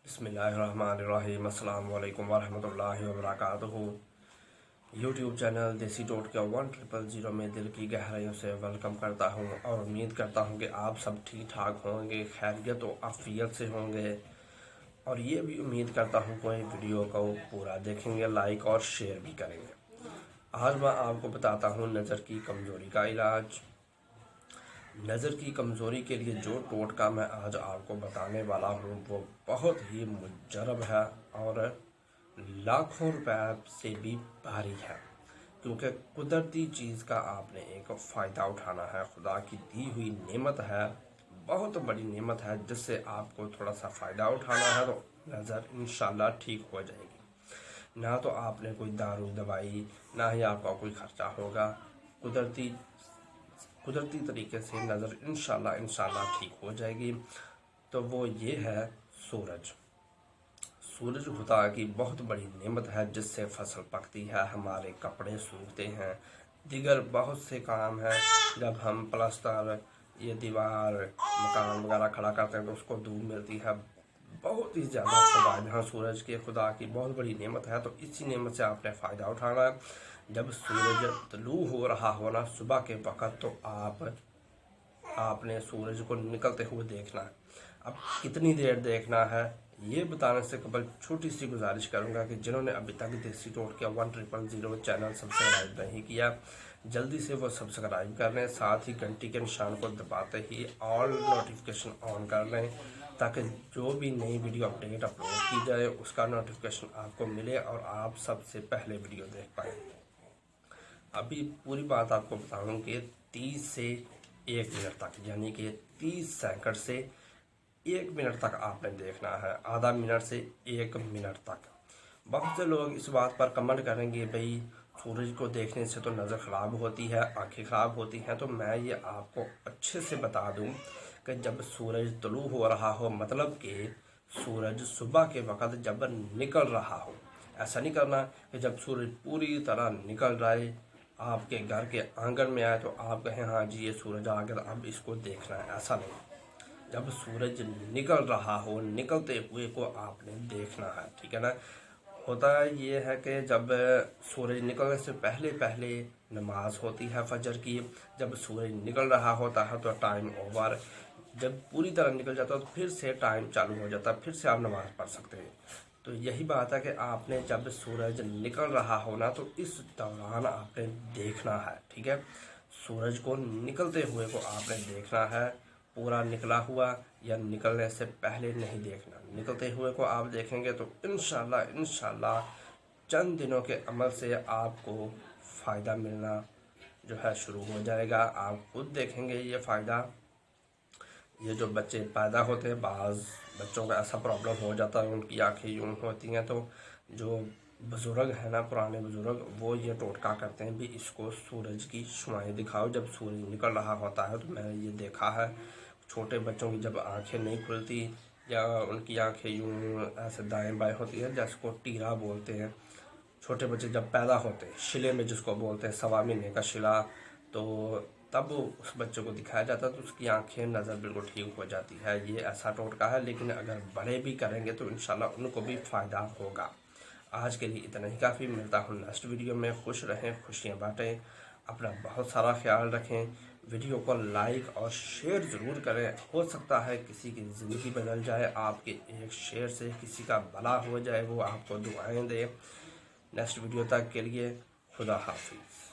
बिस्मिल्लाहिर्रहमानिर्रहीम अस्सलाम वालेकुम वरहमतुल्लाहि वबरकातुहू। यूट्यूब चैनल देसी टोट के 1000 में दिल की गहराइयों से वेलकम करता हूँ और उम्मीद करता हूँ कि आप सब ठीक ठाक होंगे, खैरियत और आफियत से होंगे। और ये भी उम्मीद करता हूँ कोई वीडियो को पूरा देखेंगे, लाइक और शेयर भी करेंगे। आज मैं आपको बताता हूँ नज़र की कमज़ोरी का इलाज। नज़र की कमज़ोरी के लिए जो टोटका मैं आज आपको बताने वाला हूँ वो बहुत ही मुजरब है और लाखों रुपए से भी भारी है, क्योंकि कुदरती चीज़ का आपने एक फ़ायदा उठाना है। खुदा की दी हुई नेमत है, बहुत बड़ी नेमत है, जिससे आपको थोड़ा सा फ़ायदा उठाना है तो नज़र इंशाल्लाह ठीक हो जाएगी। ना तो आपने कोई दारू दवाई, ना ही आपका कोई खर्चा होगा। कुदरती तरीके से नज़र इंशाल्लाह ठीक हो जाएगी। तो वो ये है सूरज। सूरज खुदा की बहुत बड़ी नेमत है, जिससे फसल पकती है, हमारे कपड़े सूखते हैं, दिगर बहुत से काम हैं। जब हम प्लास्टर, ये दीवार, मकान वगैरह खड़ा करते हैं तो उसको धूप मिलती है। बहुत ही ज़्यादा फ़वाइद हैं सूरज के, खुदा की बहुत बड़ी नेमत है। तो इसी नेमत से आपने फ़ायदा उठाना है। जब सूरज तलू हो रहा हो ना सुबह के वक़्त, तो आपने सूरज को निकलते हुए देखना है। अब कितनी देर देखना है ये बताने से कबल छोटी सी गुजारिश करूंगा कि जिन्होंने अभी तक देसी टोट के 1000 चैनल सब्सक्राइब नहीं किया, जल्दी से वो सब्सक्राइब कर लें। साथ ही घंटी के निशान को दबाते ही ऑल नोटिफिकेशन ऑन कर लें, ताकि जो भी नई वीडियो अपडेट अपलोड की जाए उसका नोटिफिकेशन आपको मिले और आप सबसे पहले वीडियो देख पाएँ। अभी पूरी बात आपको बताऊँ कि 30 से 1 मिनट तक, यानी कि 30 सेकंड से 1 मिनट तक आपने देखना है, आधा मिनट से 1 मिनट तक। बहुत से लोग इस बात पर कमेंट करेंगे, भाई सूरज को देखने से तो नज़र ख़राब होती है, आंखें ख़राब होती हैं। तो मैं ये आपको अच्छे से बता दूं कि जब सूरज तलू हो रहा हो, मतलब कि सूरज सुबह के वक़्त जब निकल रहा हो, ऐसा नहीं करना कि जब सूरज पूरी तरह निकल जाए, आपके घर के आंगन में आए तो आप कहें हाँ जी ये सूरज आ गया अब इसको देखना है। ऐसा नहीं, जब सूरज निकल रहा हो, निकलते हुए को आपने देखना है, ठीक है ना। होता ये है कि जब सूरज निकलने से पहले पहले नमाज होती है फजर की। जब सूरज निकल रहा होता है तो टाइम ओवर। जब पूरी तरह निकल जाता है तो फिर से टाइम चालू हो जाता है, फिर से आप नमाज पढ़ सकते हैं। तो यही बात है कि आपने जब सूरज निकल रहा हो ना तो इस दौरान आपने देखना है, ठीक है। सूरज को निकलते हुए को आपने देखना है, पूरा निकला हुआ या निकलने से पहले नहीं देखना। निकलते हुए को आप देखेंगे तो इंशाल्लाह चंद दिनों के अमल से आपको फ़ायदा मिलना जो है शुरू हो जाएगा। आप खुद देखेंगे ये फ़ायदा। ये जो बच्चे पैदा होते हैं, बाज़ बच्चों का ऐसा प्रॉब्लम हो जाता है, उनकी आंखें यूं होती हैं, तो जो बुज़ुर्ग हैं ना, पुराने बुज़ुर्ग, वो ये टोटका करते हैं भी इसको सूरज की शुआएं दिखाओ जब सूरज निकल रहा होता है। तो मैंने ये देखा है, छोटे बच्चों की जब आंखें नहीं खुलती या उनकी आंखें यूं ऐसे दाएं बाएं होती हैं, जिसको टीरा बोलते हैं। छोटे बच्चे जब पैदा होते हैं, शिले में जिसको बोलते हैं, 1.25 महीने का शिला, तो तब उस बच्चे को दिखाया जाता है तो उसकी आंखें नज़र बिल्कुल ठीक हो जाती है। ये ऐसा टोटका है, लेकिन अगर बड़े भी करेंगे तो इंशाल्लाह उनको भी फ़ायदा होगा। आज के लिए इतना ही काफ़ी। मिलता हूँ नेक्स्ट वीडियो में। खुश रहें, खुशियाँ बाँटें, अपना बहुत सारा ख्याल रखें। वीडियो को लाइक और शेयर ज़रूर करें। हो सकता है किसी की ज़िंदगी बदल जाए, आपके एक शेयर से किसी का भला हो जाए, वो आपको दुआएं दे। नेक्स्ट वीडियो तक के लिए खुदा हाफिज़।